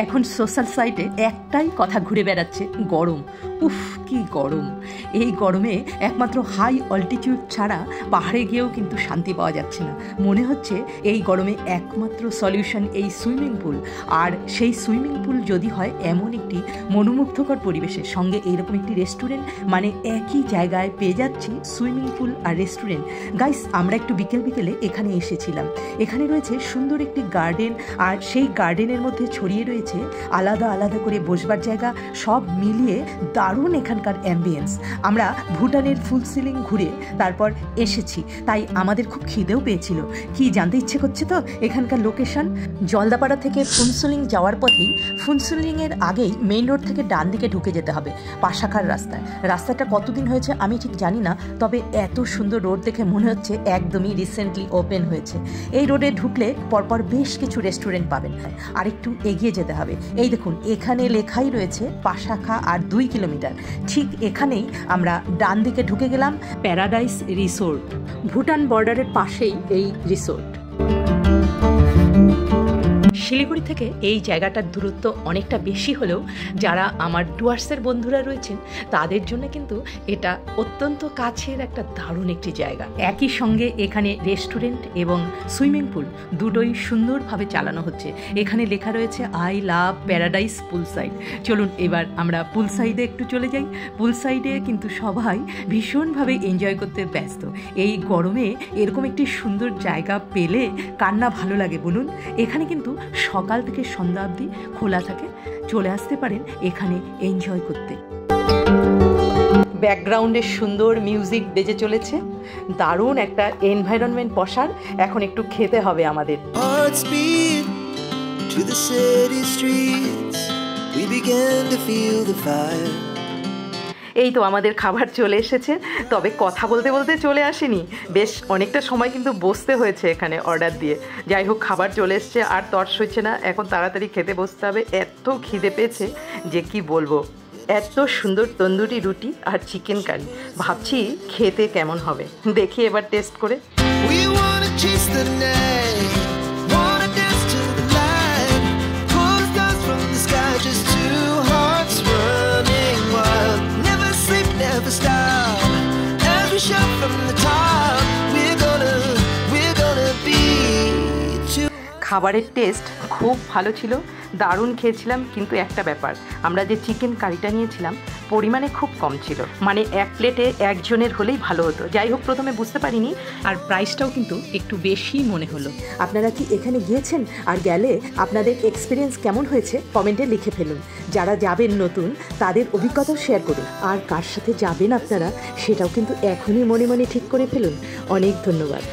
এখন সোশ্যাল সাইটে একটাই কথা ঘুরে বেড়াচ্ছে, গরম। উফ কি গরম! এই গরমে একমাত্র হাই অল্টিটিউড ছাড়া পাহাড়ে গিয়েও কিন্তু শান্তি পাওয়া যাচ্ছে না। মনে হচ্ছে এই গরমে একমাত্র সলিউশন এই সুইমিং পুল, আর সেই সুইমিং পুল যদি হয় এমন একটি মনোমুগ্ধকর পরিবেশের সঙ্গে এইরকম একটি রেস্টুরেন্ট, মানে একই জায়গায় পেয়ে যাচ্ছি সুইমিং পুল আর রেস্টুরেন্ট। গাইস, আমরা একটু বিকেলে এখানে এসেছিলাম। এখানে রয়েছে সুন্দর একটি গার্ডেন, আর সেই গার্ডেনের মধ্যে ছড়িয়ে রয়েছে আলাদা আলাদা করে বসবার জায়গা, সব মিলিয়ে দারুণ এখানকার অ্যাম্বিয়েন্স। আমরা ভুটানের ফুল সিলিং ঘুরে তারপর এসেছি, তাই আমাদের খুব খিদেও পেয়েছিল। কি জানতে ইচ্ছে করছে তো এখানকার লোকেশন? জলদাপাড়া থেকে ফুনসুলিং যাওয়ার পথেই, ফুনসুলিংয়ের আগেই মেইন রোড থেকে ডান দিকে ঢুকে যেতে হবে পাশাখার রাস্তায়। রাস্তাটা কতদিন হয়েছে আমি ঠিক জানি না, তবে এত সুন্দর রোড দেখে মনে হচ্ছে একদমই রিসেন্টলি ওপেন হয়েছে। এই রোডে ঢুকলে পরপর বেশ কিছু রেস্টুরেন্ট পাবেন। আর একটু এগিয়ে যেতে হবে, এই দেখুন এখানে লেখাই রয়েছে পাশাখা আর 2 কিলোমিটার। ঠিক এখানেই আমরা ডান দিকে ঢুকে গেলাম, প্যারাডাইস রিসোর্ট। ভুটান বর্ডারের পাশেই এই রিসোর্ট। শিলিগুড়ি থেকে এই জায়গাটার দূরত্ব অনেকটা বেশি হলেও যারা আমার ডুয়ার্সের বন্ধুরা রয়েছেন তাদের জন্য কিন্তু এটা অত্যন্ত কাছের একটা দারুণ একটি জায়গা। একই সঙ্গে এখানে রেস্টুরেন্ট এবং সুইমিং পুল দুটোই সুন্দরভাবে চালানো হচ্ছে। এখানে লেখা রয়েছে I love paradise pool side. চলুন এবার আমরা পুল সাইডে একটু চলে যাই। পুল সাইডে কিন্তু সবাই ভীষণভাবে এনজয় করতে ব্যস্ত। এই গরমে এরকম একটি সুন্দর জায়গা পেলে কার না ভালো লাগে বলুন? এখানে কিন্তু সকাল থেকে সন্ধ্যা অবধি খোলা থাকে, চলে আসতে পারেন এখানে এনজয় করতে। ব্যাকগ্রাউন্ডে সুন্দর মিউজিক বেজে চলেছে, দারুণ একটা এনভায়রনমেন্ট বসার। এখন একটু খেতে হবে আমাদের। এই তো আমাদের খাবার চলে এসেছে, তবে কথা বলতে বলতে চলে আসেনি, বেশ অনেকটা সময় কিন্তু বসতে হয়েছে এখানে অর্ডার দিয়ে। যাই হোক, খাবার চলে এসছে, আর তর্স হচ্ছে না, এখন তাড়াতাড়ি খেতে বসতে হবে। এত খিদে পেয়েছে যে কি বলবো। এত সুন্দর তন্দুরি রুটি আর চিকেন কারি, ভাবছি খেতে কেমন হবে, দেখি এবার টেস্ট করে। খাবারের টেস্ট খুব ভালো ছিল, দারুণ খেয়েছিলাম। কিন্তু একটা ব্যাপার, আমরা যে চিকেন কারিটা নিয়েছিলাম পরিমাণে খুব কম ছিল, মানে এক প্লেটে একজনের হলেই ভালো হতো। যাই হোক, প্রথমে বুঝতে পারিনি, আর প্রাইসটাও কিন্তু একটু বেশি মনে হলো। আপনারা কি এখানে গিয়েছেন? আর গেলে আপনাদের এক্সপিরিয়েন্স কেমন হয়েছে কমেন্টে লিখে ফেলুন। যারা যাবেন নতুন, তাদের অভিজ্ঞতাও শেয়ার করুন। আর কার সাথে যাবেন আপনারা সেটাও কিন্তু এখনই মনে মনে ঠিক করে ফেলুন। অনেক ধন্যবাদ।